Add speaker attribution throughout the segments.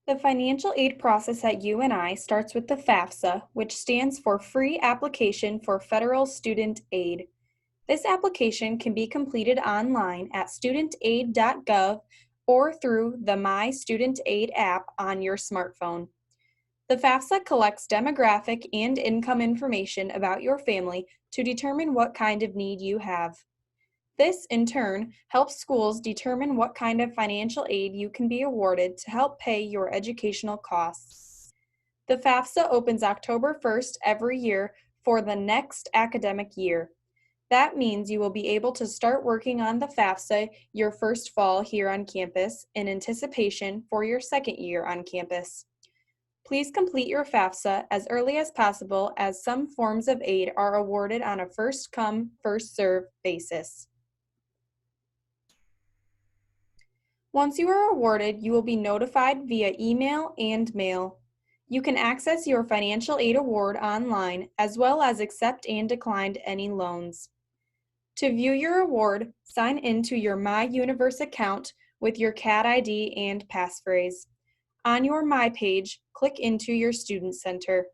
Speaker 1: The financial aid process at UNI starts with the FAFSA, which stands for Free Application for Federal Student Aid. This application can be completed online at studentaid.gov or through the My Student Aid app on your smartphone. The FAFSA collects demographic and income information about your family to determine what kind of need you have. This, in turn, helps schools determine what kind of financial aid you can be awarded to help pay your educational costs. The FAFSA opens October 1st every year for the next academic year. That means you will be able to start working on the FAFSA your first fall here on campus in anticipation for your second year on campus. Please complete your FAFSA as early as possible, as some forms of aid are awarded on a first-come, first-served basis. Once you are awarded, you will be notified via email and mail. You can access your financial aid award online, as well as accept and decline any loans. To view your award, sign in to your MyUniverse account with your CAD ID and passphrase. On your My page, click into your Student Center.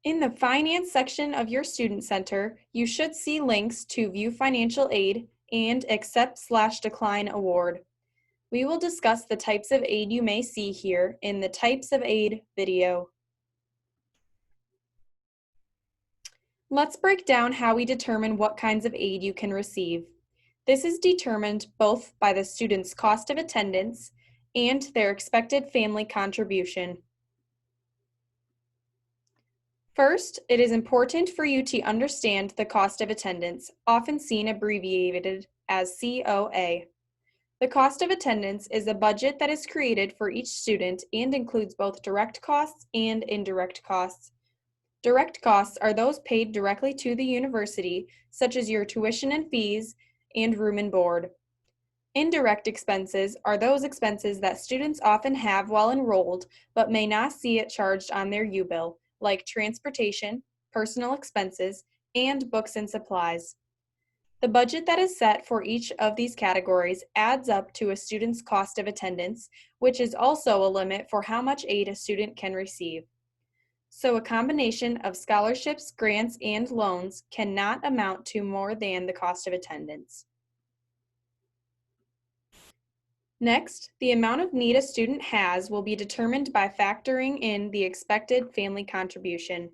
Speaker 1: In the Finance section of your Student Center, you should see links to View Financial Aid and Accept/Decline Award. We will discuss the types of aid you may see here in the Types of Aid video. Let's break down how we determine what kinds of aid you can receive. This is determined both by the student's cost of attendance and their expected family contribution. First, it is important for you to understand the cost of attendance, often seen abbreviated as COA. The cost of attendance is a budget that is created for each student and includes both direct costs and indirect costs. Direct costs are those paid directly to the university, such as your tuition and fees and room and board. Indirect expenses are those expenses that students often have while enrolled but may not see it charged on their U-bill, like transportation, personal expenses, and books and supplies. The budget that is set for each of these categories adds up to a student's cost of attendance, which is also a limit for how much aid a student can receive. So a combination of scholarships, grants, and loans cannot amount to more than the cost of attendance. Next, the amount of need a student has will be determined by factoring in the expected family contribution.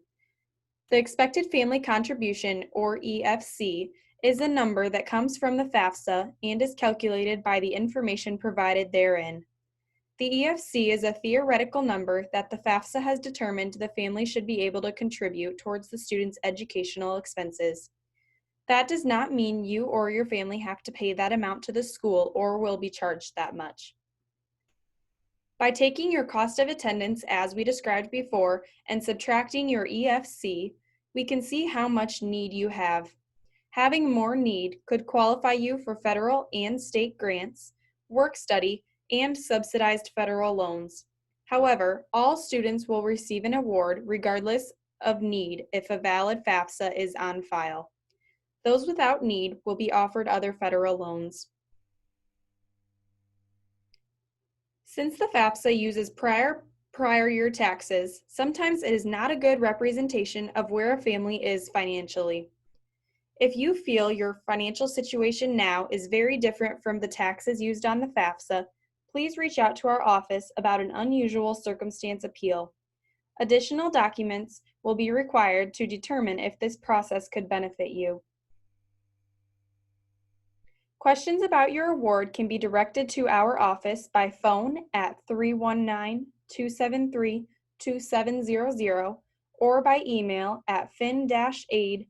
Speaker 1: The expected family contribution, or EFC, is a number that comes from the FAFSA and is calculated by the information provided therein. The EFC is a theoretical number that the FAFSA has determined the family should be able to contribute towards the student's educational expenses. That does not mean you or your family have to pay that amount to the school or will be charged that much. By taking your cost of attendance as we described before and subtracting your EFC, we can see how much need you have. Having more need could qualify you for federal and state grants, work study, and subsidized federal loans. However, all students will receive an award regardless of need if a valid FAFSA is on file. Those without need will be offered other federal loans. Since the FAFSA uses prior year taxes, sometimes it is not a good representation of where a family is financially. If you feel your financial situation now is very different from the taxes used on the FAFSA, please reach out to our office about an unusual circumstance appeal. Additional documents will be required to determine if this process could benefit you. Questions about your award can be directed to our office by phone at 319-273-2700 or by email at fin-aid@uni.edu.